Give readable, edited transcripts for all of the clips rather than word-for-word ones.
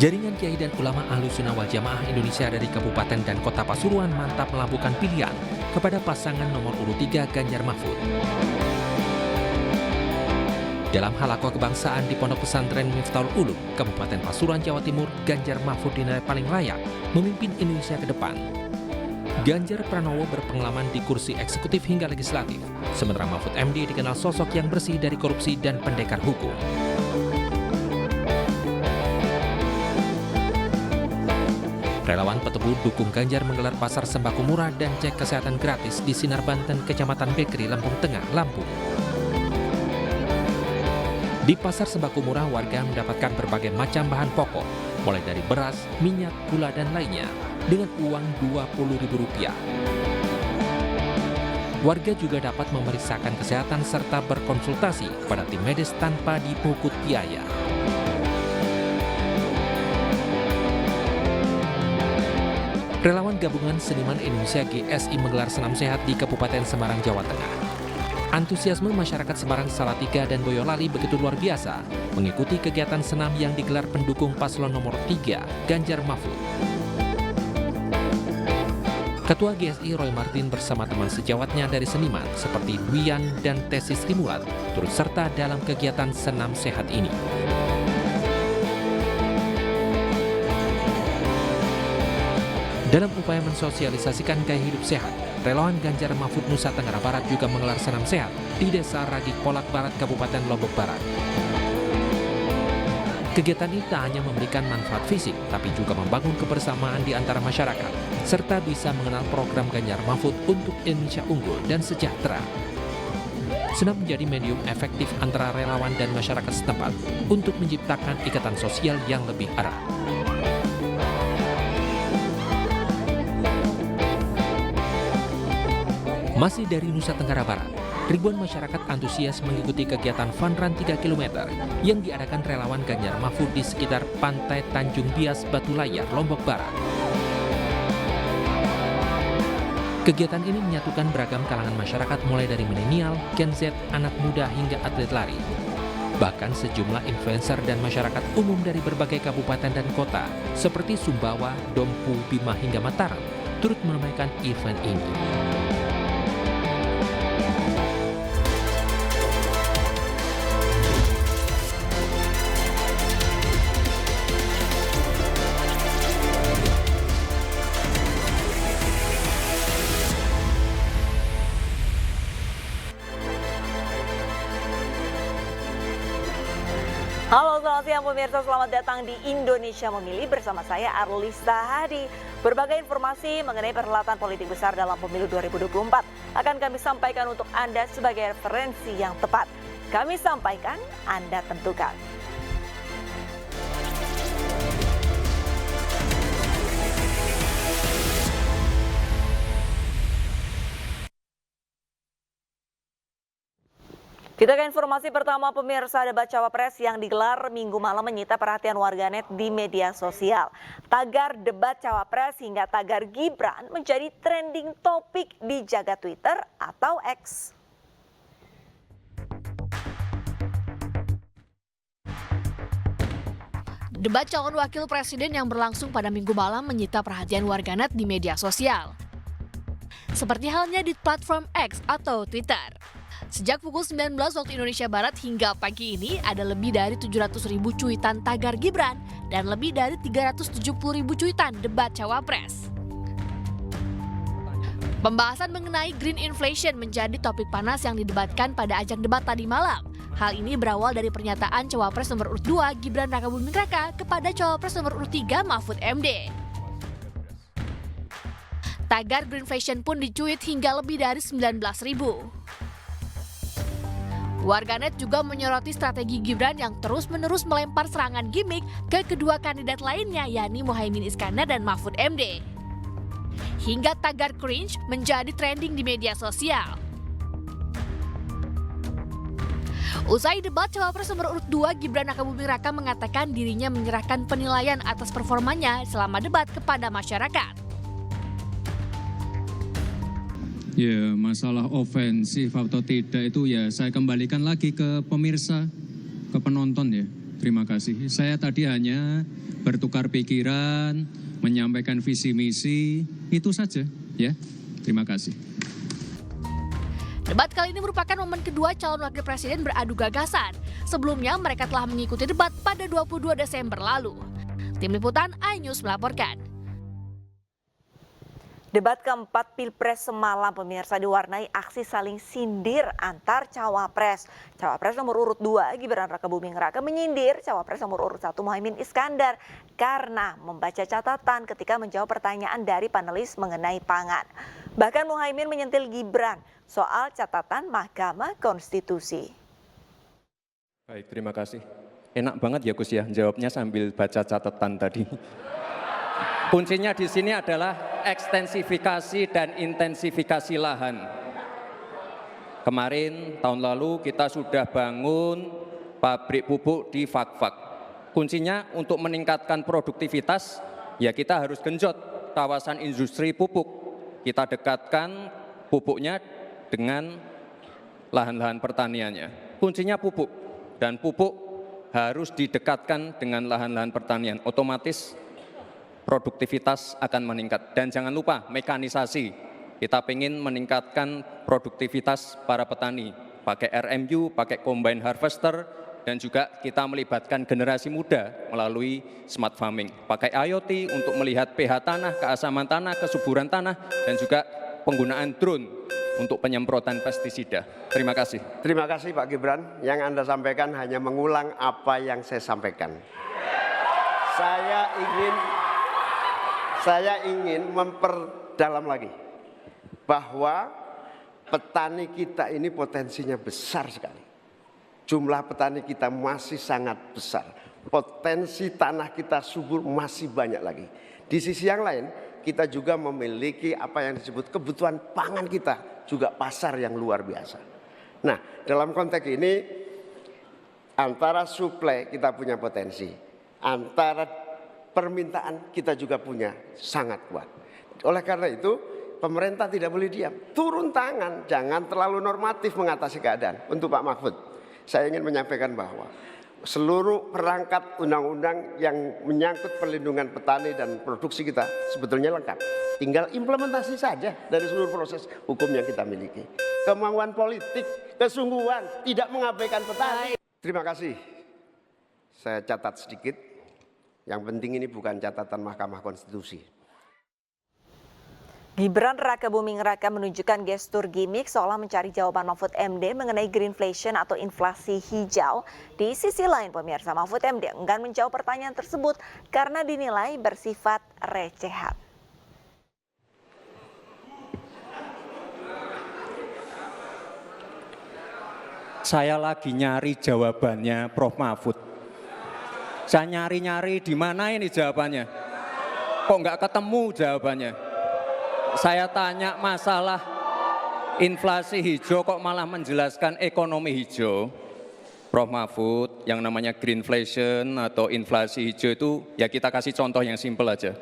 Jaringan Kiai dan Ulama Ahlussunnah wal Jamaah Indonesia dari Kabupaten dan Kota Pasuruan mantap melabuhkan pilihan kepada pasangan nomor urut 3 Ganjar Mahfud. Dalam halaqah kebangsaan di Pondok Pesantren Miftahul Ulum, Kabupaten Pasuruan, Jawa Timur, Ganjar Mahfud dinilai paling layak memimpin Indonesia ke depan. Ganjar Pranowo berpengalaman di kursi eksekutif hingga legislatif, sementara Mahfud MD dikenal sosok yang bersih dari korupsi dan pendekar hukum. Relawan Petebu dukung Ganjar menggelar pasar sembako murah dan cek kesehatan gratis di Sinar Banten, Kecamatan Bekri, Lampung Tengah, Lampung. Di pasar sembako murah, warga mendapatkan berbagai macam bahan pokok, mulai dari beras, minyak, gula, dan lainnya, dengan uang Rp20.000. Warga juga dapat memeriksakan kesehatan serta berkonsultasi kepada tim medis tanpa dipungut biaya. Relawan Gabungan Seniman Indonesia GSI menggelar senam sehat di Kabupaten Semarang, Jawa Tengah. Antusiasme masyarakat Semarang, Salatiga, dan Boyolali begitu luar biasa mengikuti kegiatan senam yang digelar pendukung paslon nomor 3, Ganjar Mahfud. Ketua GSI Roy Martin bersama teman sejawatnya dari seniman seperti Dwian dan Tesi Stimulat turut serta dalam kegiatan senam sehat ini. Dalam upaya mensosialisasikan gaya hidup sehat, relawan Ganjar Mahfud Nusa Tenggara Barat juga menggelar senam sehat di Desa Ragik Polak Barat, Kabupaten Lombok Barat. Kegiatan ini tak hanya memberikan manfaat fisik, tapi juga membangun kebersamaan di antara masyarakat, serta bisa mengenal program Ganjar Mahfud untuk Indonesia unggul dan sejahtera. Senam menjadi medium efektif antara relawan dan masyarakat setempat untuk menciptakan ikatan sosial yang lebih erat. Masih dari Nusa Tenggara Barat, ribuan masyarakat antusias mengikuti kegiatan Fun Run 3 km yang diadakan relawan Ganjar Mahfud di sekitar Pantai Tanjung Bias, Batu Layar, Lombok Barat. Kegiatan ini menyatukan beragam kalangan masyarakat mulai dari milenial, Gen Z, anak muda hingga atlet lari. Bahkan sejumlah influencer dan masyarakat umum dari berbagai kabupaten dan kota seperti Sumbawa, Dompu, Bima hingga Mataram turut meramaikan event ini. Halo, selamat siang pemirsa, selamat datang di Indonesia Memilih bersama saya Arlista Hadi. Berbagai informasi mengenai perhelatan politik besar dalam pemilu 2024 akan kami sampaikan untuk Anda sebagai referensi yang tepat. Kami sampaikan, Anda tentukan. Kita ke informasi pertama pemirsa, debat cawapres yang digelar Minggu malam menyita perhatian warganet di media sosial. Tagar debat cawapres hingga tagar Gibran menjadi trending topik di jagat Twitter atau X. Debat calon wakil presiden yang berlangsung pada Minggu malam menyita perhatian warganet di media sosial. Seperti halnya di platform X atau Twitter. Sejak pukul 19 waktu Indonesia Barat hingga pagi ini ada lebih dari 700.000 cuitan tagar Gibran dan lebih dari 370.000 cuitan debat cawapres. Pembahasan mengenai green inflation menjadi topik panas yang didebatkan pada ajang debat tadi malam. Hal ini berawal dari pernyataan cawapres nomor urut 2 Gibran Rakabuming Raka kepada cawapres nomor urut 3 Mahfud MD. Tagar green inflation pun dicuit hingga lebih dari 19.000. Warganet juga menyoroti strategi Gibran yang terus-menerus melempar serangan gimmick ke kedua kandidat lainnya yakni Muhaimin Iskandar dan Mahfud MD. Hingga tagar cringe menjadi trending di media sosial. Usai debat cawapres nomor urut 2 Gibran Rakabuming Raka mengatakan dirinya menyerahkan penilaian atas performanya selama debat kepada masyarakat. Ya, masalah ofensif atau tidak itu ya saya kembalikan lagi ke pemirsa, ke penonton ya. Terima kasih. Saya tadi hanya bertukar pikiran, menyampaikan visi misi, itu saja ya. Terima kasih. Debat kali ini merupakan momen kedua calon wakil presiden beradu gagasan. Sebelumnya mereka telah mengikuti debat pada 22 Desember lalu. Tim Liputan iNews melaporkan. Debat keempat Pilpres semalam pemirsa diwarnai aksi saling sindir antar cawapres. Cawapres nomor urut 2 Gibran Rakabuming Raka menyindir cawapres nomor urut 1 Muhaimin Iskandar karena membaca catatan ketika menjawab pertanyaan dari panelis mengenai pangan. Bahkan Muhaimin menyentil Gibran soal catatan Mahkamah Konstitusi. Baik, terima kasih. Enak banget ya Gus ya, jawabnya sambil baca catatan tadi. Kuncinya di sini adalah ekstensifikasi dan intensifikasi lahan. Kemarin, tahun lalu kita sudah bangun pabrik pupuk di Fak-Fak. Kuncinya untuk meningkatkan produktivitas, ya kita harus genjot kawasan industri pupuk. Kita dekatkan pupuknya dengan lahan-lahan pertaniannya. Kuncinya pupuk, dan pupuk harus didekatkan dengan lahan-lahan pertanian. Otomatis produktivitas akan meningkat. Dan jangan lupa mekanisasi. Kita ingin meningkatkan produktivitas para petani. Pakai RMU, pakai combine harvester, dan juga kita melibatkan generasi muda melalui smart farming. Pakai IoT untuk melihat pH tanah, keasaman tanah, kesuburan tanah, dan juga penggunaan drone untuk penyemprotan pestisida. Terima kasih. Terima kasih Pak Gibran. Yang Anda sampaikan hanya mengulang apa yang saya sampaikan. Saya ingin memperdalam lagi bahwa petani kita ini potensinya besar sekali. Jumlah petani kita masih sangat besar. Potensi tanah kita subur masih banyak lagi. Di sisi yang lain, kita juga memiliki apa yang disebut kebutuhan pangan kita, juga pasar yang luar biasa. Nah, dalam konteks ini antara suplai kita punya potensi, antara permintaan kita juga punya sangat kuat. Oleh karena itu, pemerintah tidak boleh diam. Turun tangan, jangan terlalu normatif mengatasi keadaan. Untuk Pak Mahfud, saya ingin menyampaikan bahwa seluruh perangkat undang-undang yang menyangkut perlindungan petani dan produksi kita sebetulnya lengkap. Tinggal implementasi saja dari seluruh proses hukum yang kita miliki. Kemauan politik, kesungguhan, tidak mengabaikan petani. Terima kasih. Saya catat sedikit. Yang penting ini bukan catatan Mahkamah Konstitusi. Gibran Rakabuming Raka menunjukkan gestur gimmick seolah mencari jawaban Mahfud MD mengenai greenflation atau inflasi hijau. Di sisi lain pemirsa, Mahfud MD enggan menjawab pertanyaan tersebut karena dinilai bersifat recehan. Saya lagi nyari jawabannya Prof. Mahfud. Saya nyari-nyari di mana ini jawabannya. Kok nggak ketemu jawabannya. Saya tanya masalah inflasi hijau kok malah menjelaskan ekonomi hijau. Prof. Mahfud, yang namanya greenflation atau inflasi hijau itu ya kita kasih contoh yang simpel aja.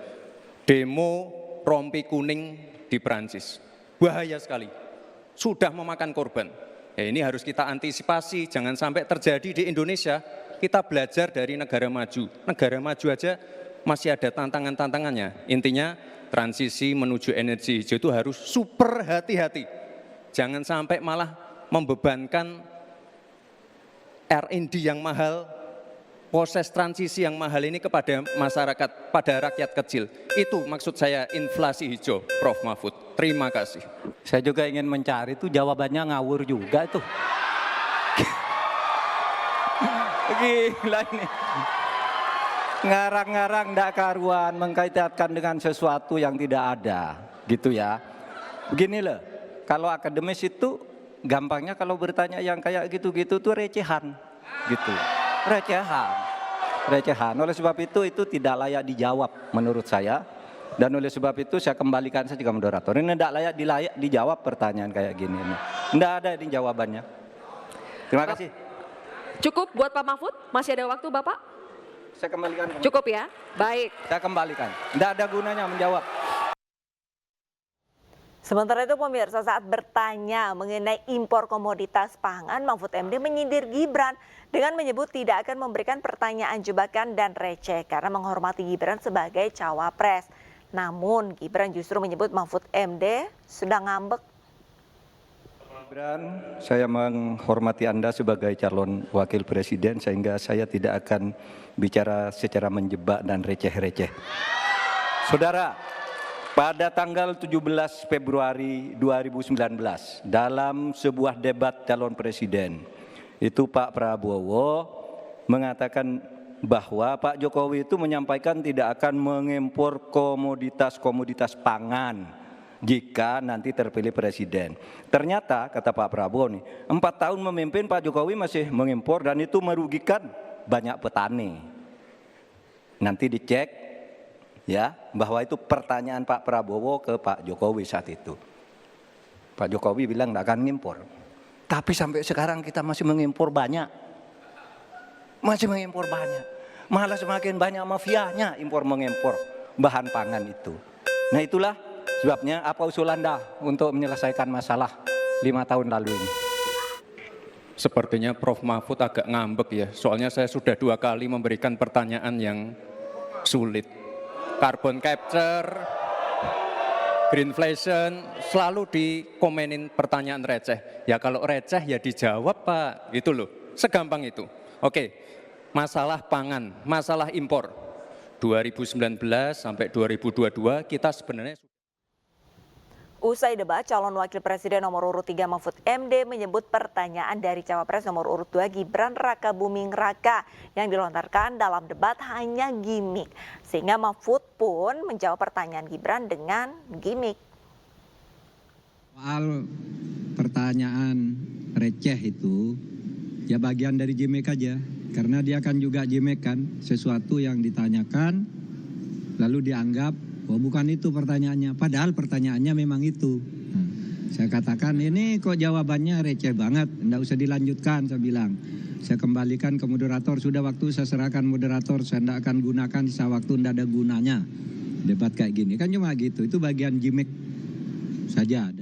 Demo rompi kuning di Perancis. Bahaya sekali. Sudah memakan korban. Ya ini harus kita antisipasi, jangan sampai terjadi di Indonesia. Kita belajar dari negara maju. Negara maju aja masih ada tantangan-tantangannya. Intinya transisi menuju energi hijau itu harus super hati-hati. Jangan sampai malah membebankan R&D yang mahal, proses transisi yang mahal ini kepada masyarakat, pada rakyat kecil. Itu maksud saya inflasi hijau, Prof. Mahfud. Terima kasih. Saya juga ingin mencari itu jawabannya ngawur juga itu. Gila ini. Ngarang-ngarang ndak karuan mengkaitkan dengan sesuatu yang tidak ada, gitu ya. Begini loh, kalau akademis itu gampangnya kalau bertanya yang kayak gitu-gitu tuh recehan, gitu. Recehan. Oleh sebab itu tidak layak dijawab menurut saya. Dan oleh sebab itu saya kembalikan saja ke moderator. Ini tidak layak dijawab pertanyaan kayak gini. Tidak ada ini jawabannya. Terima kasih. Cukup buat Pak Mahfud? Masih ada waktu Bapak? Saya kembalikan. Cukup ya? Baik. Saya kembalikan. Tidak ada gunanya menjawab. Sementara itu pemirsa, saat bertanya mengenai impor komoditas pangan, Mahfud MD menyindir Gibran dengan menyebut tidak akan memberikan pertanyaan jebakan dan receh karena menghormati Gibran sebagai cawapres. Namun Gibran justru menyebut Mahfud MD sudah ngambek. Gibran, saya menghormati Anda sebagai calon wakil presiden sehingga saya tidak akan bicara secara menjebak dan receh-receh. Saudara, pada tanggal 17 Februari 2019 dalam sebuah debat calon presiden, itu Pak Prabowo mengatakan bahwa Pak Jokowi itu menyampaikan tidak akan mengimpor komoditas-komoditas pangan jika nanti terpilih presiden. Ternyata kata Pak Prabowo nih, 4 tahun memimpin Pak Jokowi masih mengimpor dan itu merugikan banyak petani. Nanti dicek ya, bahwa itu pertanyaan Pak Prabowo ke Pak Jokowi saat itu. Pak Jokowi bilang tidak akan ngimpor. Tapi sampai sekarang kita masih mengimpor banyak. Masih mengimpor banyak. Malah semakin banyak mafianya impor mengimpor bahan pangan itu. Nah itulah sebabnya apa usul Anda untuk menyelesaikan masalah 5 tahun lalu ini? Sepertinya Prof. Mahfud agak ngambek ya, soalnya saya sudah 2 kali memberikan pertanyaan yang sulit. Carbon capture, greenflation, selalu dikomenin pertanyaan receh. Ya kalau receh ya dijawab Pak, gitu loh, segampang itu. Oke, masalah pangan, masalah impor. 2019 sampai 2022 kita sebenarnya... Usai debat, calon wakil presiden nomor urut 3 Mahfud MD menyebut pertanyaan dari cawapres nomor urut 2 Gibran Rakabuming Raka yang dilontarkan dalam debat hanya gimmick. Sehingga Mahfud pun menjawab pertanyaan Gibran dengan gimmick. Soal pertanyaan receh itu ya bagian dari gimmick aja. Karena dia kan juga gimmick kan, sesuatu yang ditanyakan lalu dianggap oh bukan itu pertanyaannya, padahal pertanyaannya memang itu. Saya katakan ini kok jawabannya receh banget, enggak usah dilanjutkan, saya bilang. Saya kembalikan ke moderator, sudah waktu saya serahkan moderator, saya enggak akan gunakan sisa waktu, enggak ada gunanya. Debat kayak gini, kan cuma gitu, itu bagian gimmick saja.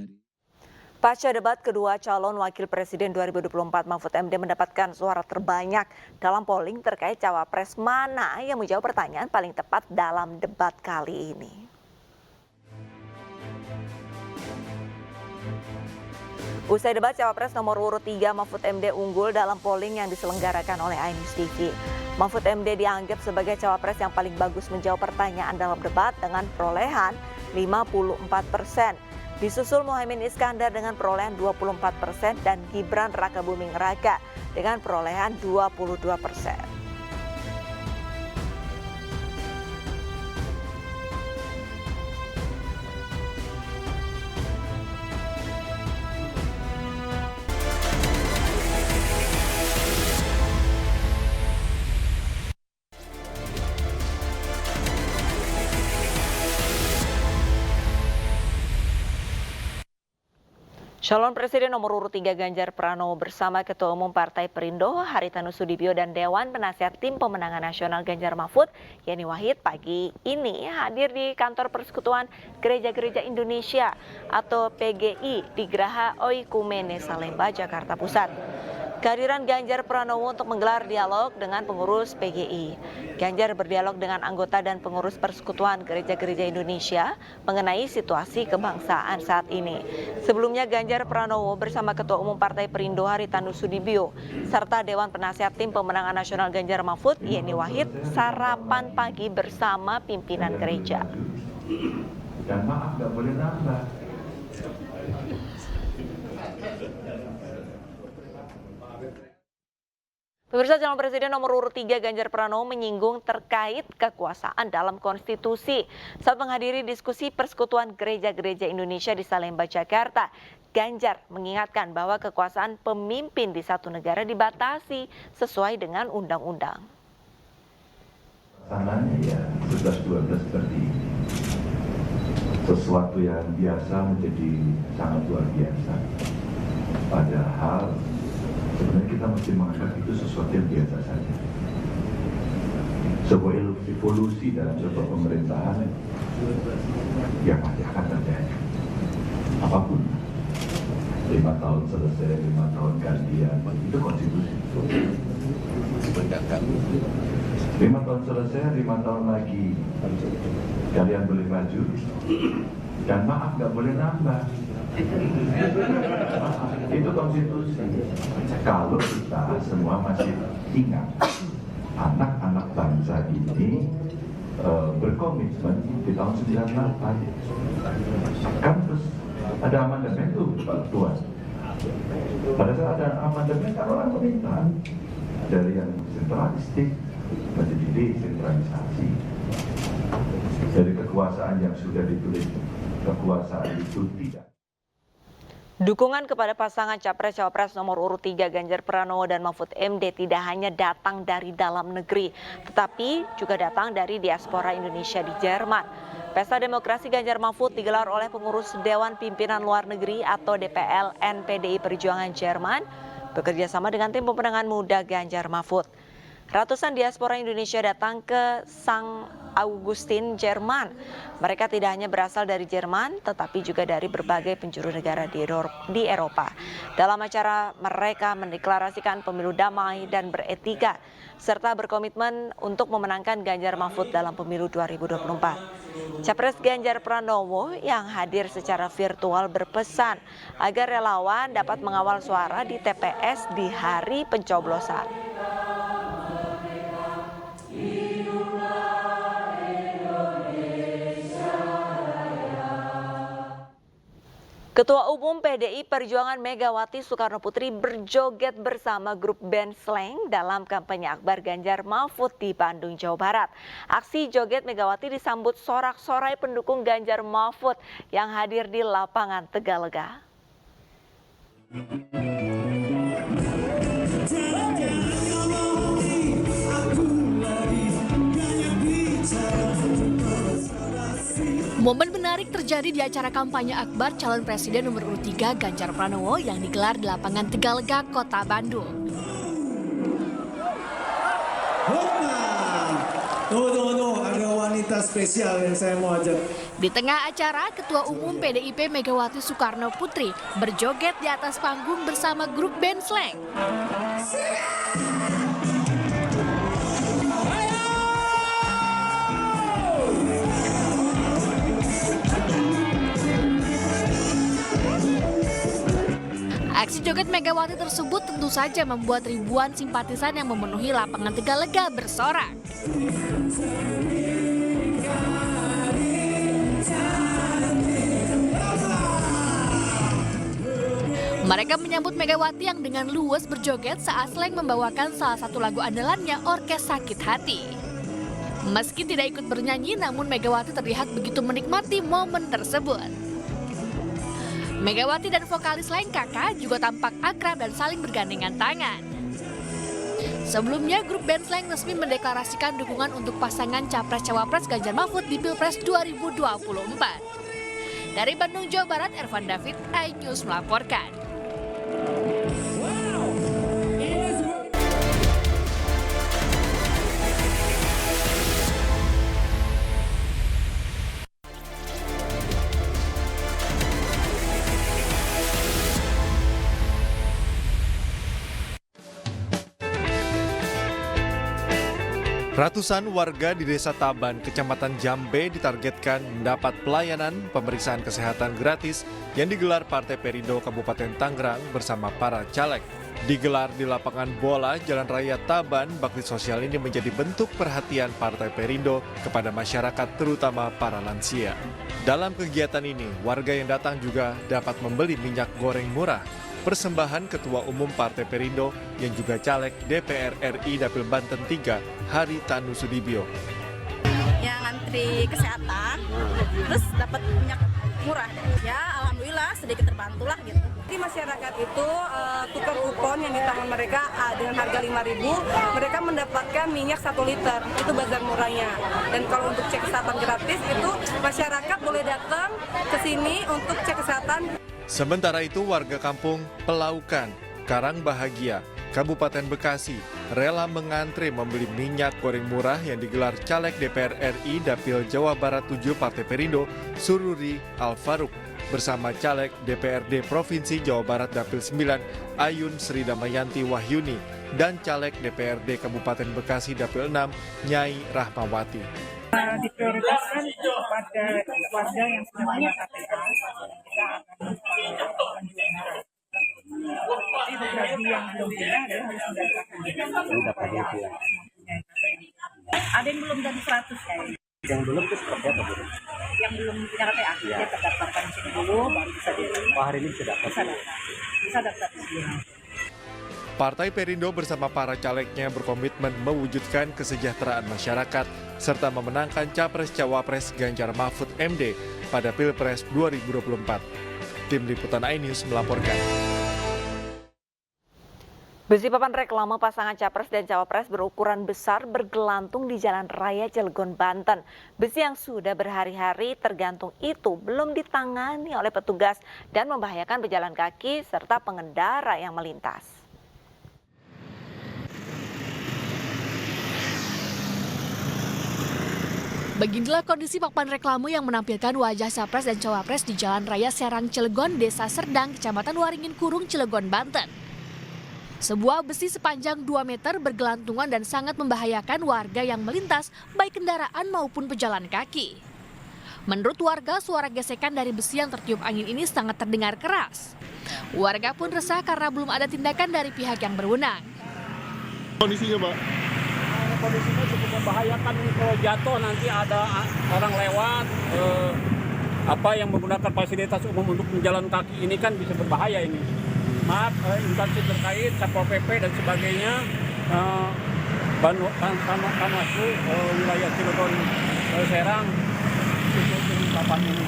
Pasca debat kedua, calon wakil presiden 2024 Mahfud MD mendapatkan suara terbanyak dalam polling terkait cawapres mana yang menjawab pertanyaan paling tepat dalam debat kali ini. Usai debat cawapres nomor urut 3 Mahfud MD unggul dalam polling yang diselenggarakan oleh iNews TV. Mahfud MD dianggap sebagai cawapres yang paling bagus menjawab pertanyaan dalam debat dengan perolehan 54%. Disusul Muhaimin Iskandar dengan perolehan 24% dan Gibran Rakabuming Raka dengan perolehan 22%. Calon Presiden nomor urut 3 Ganjar Pranowo bersama Ketua Umum Partai Perindo Haritanu Sudibyo dan Dewan Penasihat Tim Pemenangan Nasional Ganjar Mahfud Yeni Wahid pagi ini hadir di kantor Persekutuan Gereja-Gereja Indonesia atau PGI di Geraha Oikumene Salemba, Jakarta Pusat. Kehadiran Ganjar Pranowo untuk menggelar dialog dengan pengurus PGI. Ganjar berdialog dengan anggota dan pengurus Persekutuan Gereja-Gereja Indonesia mengenai situasi kebangsaan saat ini. Sebelumnya Ganjar Pranowo bersama Ketua Umum Partai Perindo Haritanu Sudibyo serta Dewan Penasihat Tim Pemenangan Nasional Ganjar Mahfud Yeni Wahid sarapan pagi bersama pimpinan gereja. Dan maaf nggak boleh nambah. Pemirsa, calon presiden nomor urut 3 Ganjar Pranowo menyinggung terkait kekuasaan dalam konstitusi saat menghadiri diskusi Persekutuan Gereja-Gereja Indonesia di Salemba, Jakarta. Ganjar mengingatkan bahwa kekuasaan pemimpin di satu negara dibatasi sesuai dengan undang-undang. Tangannya ya 11-12 seperti sesuatu yang biasa menjadi sangat luar biasa. Padahal sebenarnya kita mesti menganggap itu sesuatu yang biasa saja. Sebuah evolusi dalam sebuah pemerintahan yang masih akan terjadi. apapun. 5 tahun selesai, 5 tahun gantian, itu konstitusi. 5 tahun selesai, 5 tahun lagi kalian boleh maju, dan maaf nggak boleh nambah. Itu konstitusi. Kalau kita semua masih ingat, anak-anak bangsa ini berkomitmen di tahun 98. Kan terus ada amandemen tuh Pak Tuan. Pada saat ada amandemen kan orang meminta dari yang sentralistik menjadi desentralisasi. Dari kekuasaan yang sudah ditulis, kekuasaan itu tidak. Dukungan kepada pasangan Capres-Cawapres nomor urut 3 Ganjar Pranowo dan Mahfud MD tidak hanya datang dari dalam negeri, tetapi juga datang dari diaspora Indonesia di Jerman. Pesta Demokrasi Ganjar Mahfud digelar oleh pengurus Dewan Pimpinan Luar Negeri atau DPLN PDI Perjuangan Jerman, bekerja sama dengan tim pemenangan muda Ganjar Mahfud. Ratusan diaspora Indonesia datang ke St. Augustin, Jerman. Mereka tidak hanya berasal dari Jerman, tetapi juga dari berbagai penjuru negara di Eropa. Dalam acara mereka mendeklarasikan pemilu damai dan beretika, serta berkomitmen untuk memenangkan Ganjar Mahfud dalam pemilu 2024. Capres Ganjar Pranowo yang hadir secara virtual berpesan agar relawan dapat mengawal suara di TPS di hari pencoblosan. Ketua Umum PDI Perjuangan Megawati Soekarnoputri berjoget bersama grup band Slank dalam kampanye akbar Ganjar Mahfud di Bandung, Jawa Barat. Aksi joget Megawati disambut sorak-sorai pendukung Ganjar Mahfud yang hadir di lapangan Tegalega. Momen menarik terjadi di acara kampanye akbar calon presiden nomor urut 3 Ganjar Pranowo yang digelar di lapangan Tegalega, Kota Bandung. Tunggu, ada wanita spesial yang saya mau ajak. Di tengah acara, Ketua Umum PDIP Megawati Soekarnoputri berjoget di atas panggung bersama grup band Slank. Aksi joget Megawati tersebut tentu saja membuat ribuan simpatisan yang memenuhi lapangan Tegalega bersorak. Mereka menyambut Megawati yang dengan luwes berjoget saat Slank membawakan salah satu lagu andalannya, Orkes Sakit Hati. Meski tidak ikut bernyanyi, namun Megawati terlihat begitu menikmati momen tersebut. Megawati dan vokalis Slank Kakak juga tampak akrab dan saling bergandengan tangan. Sebelumnya, grup band Slank resmi mendeklarasikan dukungan untuk pasangan Capres-Cawapres Ganjar Mahfud di Pilpres 2024. Dari Bandung, Jawa Barat, Ervan David, iNews melaporkan. Ratusan warga di Desa Taban, Kecamatan Jambe ditargetkan mendapat pelayanan pemeriksaan kesehatan gratis yang digelar Partai Perindo Kabupaten Tangerang bersama para caleg. Digelar di lapangan bola Jalan Raya Taban, bakti sosial ini menjadi bentuk perhatian Partai Perindo kepada masyarakat terutama para lansia. Dalam kegiatan ini, warga yang datang juga dapat membeli minyak goreng murah. Persembahan Ketua Umum Partai Perindo yang juga caleg DPR RI Dapil Banten 3, Hari Tanu Sudibyo. Yang ngantri kesehatan, terus dapat minyak murah. Ya alhamdulillah sedikit terbantu lah gitu. Di masyarakat itu tukar kupon yang di tangan mereka dengan harga 5.000, mereka mendapatkan minyak 1 liter, itu bazar murahnya. Dan kalau untuk cek kesehatan gratis itu masyarakat boleh datang ke sini untuk cek kesehatan. Sementara itu warga kampung Pelaukan, Karang Bahagia, Kabupaten Bekasi rela mengantre membeli minyak goreng murah yang digelar caleg DPR RI Dapil Jawa Barat 7 Partai Perindo Sururi Al-Faruq bersama caleg DPRD Provinsi Jawa Barat Dapil 9 Ayun Sri Damayanti Wahyuni dan caleg DPRD Kabupaten Bekasi Dapil 6 Nyai Rahmawati. Diprioritaskan kepada warga yang sudah punya KTA, kita akan menjual. Tapi bagi yang belum punya adalah harus mendaftarkan. Ada yang belum dari 100 ya. Yang belum itu seperti apa, Bu? Yang belum punya KTA, dia terdaftarkan di sini dulu, baru bisa Hari ini bisa daftar. Bisa daftar di sini. Partai Perindo bersama para calegnya berkomitmen mewujudkan kesejahteraan masyarakat serta memenangkan Capres-Cawapres Ganjar Mahfud MD pada Pilpres 2024. Tim Liputan iNews melaporkan. Besi papan reklame pasangan Capres dan Cawapres berukuran besar bergelantung di Jalan Raya Cilegon, Banten. Besi yang sudah berhari-hari tergantung itu belum ditangani oleh petugas dan membahayakan pejalan kaki serta pengendara yang melintas. Beginilah kondisi papan reklame yang menampilkan wajah Capres dan Cawapres di Jalan Raya Serang Cilegon, Desa Serdang, Kecamatan Waringin Kurung, Cilegon, Banten. Sebuah besi sepanjang 2 meter bergelantungan dan sangat membahayakan warga yang melintas, baik kendaraan maupun pejalan kaki. Menurut warga, suara gesekan dari besi yang tertiup angin ini sangat terdengar keras. Warga pun resah karena belum ada tindakan dari pihak yang berwenang. Kondisinya, Pak? Kondisinya cukup membahayakan, kalau jatuh nanti ada orang lewat, yang menggunakan fasilitas umum untuk menjalan kaki ini kan bisa berbahaya ini. Maaf, instansi terkait, Satpol PP dan sebagainya, Bawaslu wilayah Cilegon Serang untuk papan ini.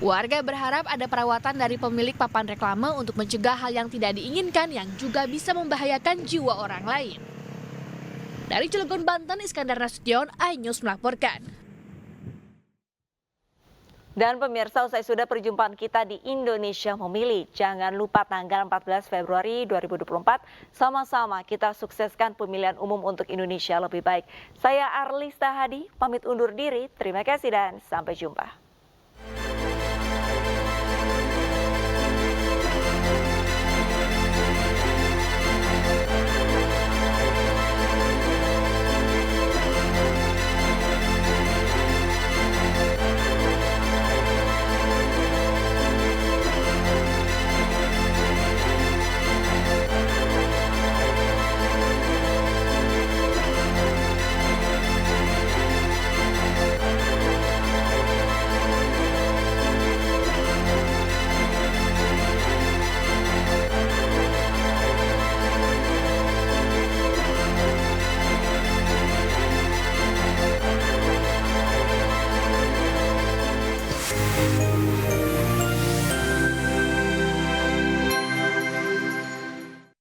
Warga berharap ada perawatan dari pemilik papan reklame untuk mencegah hal yang tidak diinginkan yang juga bisa membahayakan jiwa orang lain. Dari Cilegon, Banten, Iskandar Nasution, iNews melaporkan. Dan pemirsa, usai sudah perjumpaan kita di Indonesia Memilih. Jangan lupa tanggal 14 Februari 2024, sama-sama kita sukseskan pemilihan umum untuk Indonesia lebih baik. Saya Arlista Hadi, pamit undur diri. Terima kasih dan sampai jumpa.